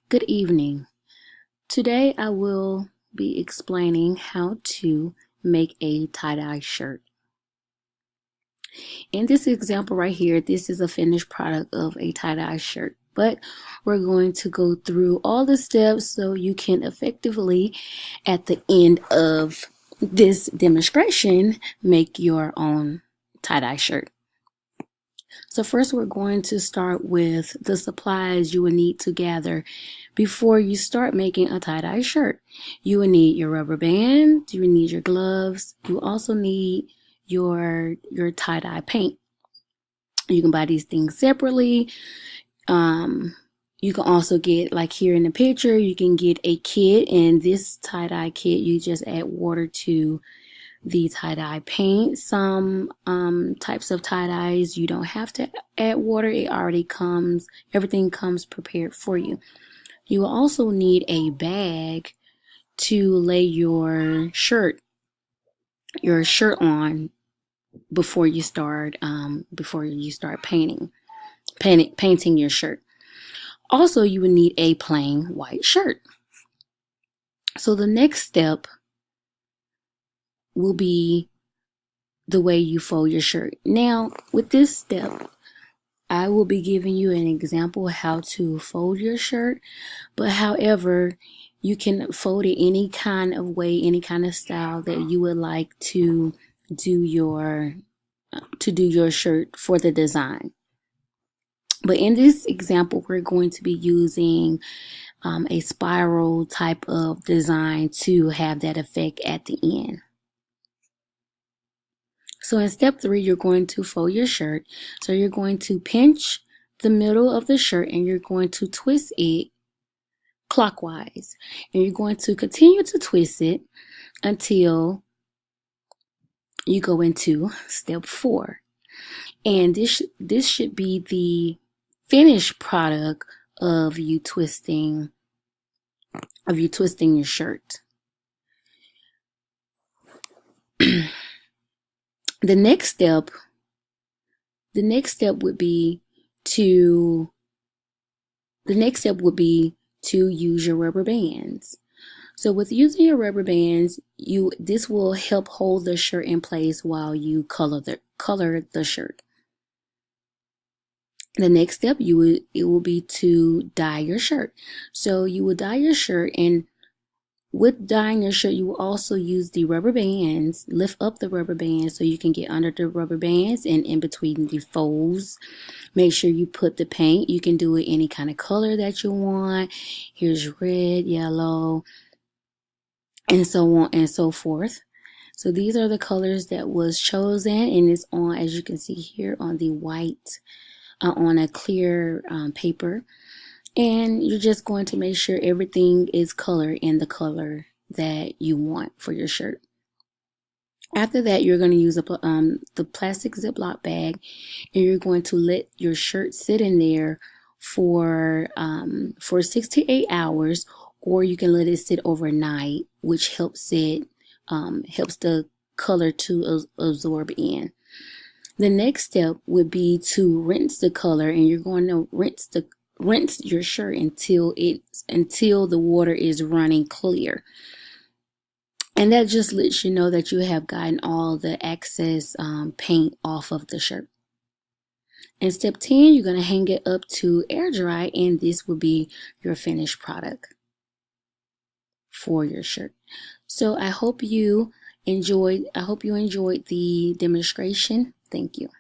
Good evening. Today I will be explaining how to make a tie-dye shirt. In this example right here, this is a finished product of a tie-dye shirt, but we're going to go through all the steps so you can effectively, at the end of this demonstration, make your own tie-dye shirt. So first we're going to start with the supplies you will need to gather before you start making a tie-dye shirt. You will need your rubber band, you will need your gloves, you also need your tie-dye paint. You can buy these things separately. You can also get, like here in the picture, you can get a kit, and this tie-dye kit, you just add water to the tie-dye paint. Some types of tie-dyes you don't have to add water. It already comes, everything comes prepared for you. You will also need a bag to lay your shirt on before you start painting your shirt. Also, you will need a plain white shirt. So the next step will be the way you fold your shirt. Now, with this step, I will be giving you an example of how to fold your shirt, but however, you can fold it any kind of way, any kind of style that you would like to do your shirt for the design. But in this example, we're going to be using a spiral type of design to have that effect at the end. So in step 3, you're going to fold your shirt. So you're going to pinch the middle of the shirt and you're going to twist it clockwise. And you're going to continue to twist it until you go into step 4. And this should be the finished product of you twisting your shirt. The next step would be to use your rubber bands. So with using your rubber bands, this will help hold the shirt in place while you color the shirt. The next step it will be to dye your shirt. So you will dye your shirt, and with dyeing your shirt, you will also use the rubber bands, lift up the rubber bands so you can get under the rubber bands and in between the folds. Make sure you put the paint. You can do it any kind of color that you want. Here's red, yellow, and so on and so forth. So these are the colors that was chosen, and it's on, as you can see here, on the white, on a clear paper. And you're just going to make sure everything is colored in the color that you want for your shirt. After that, you're going to use the plastic Ziploc bag, and you're going to let your shirt sit in there for 6 to 8 hours, or you can let it sit overnight, which helps the color to absorb in. The next step would be to rinse the color, and you're going to rinse your shirt until the water is running clear. And that just lets you know that you have gotten all the excess paint off of the shirt. In step 10, you're going to hang it up to air dry, and this will be your finished product for your shirt. So I hope you enjoyed the demonstration. Thank you.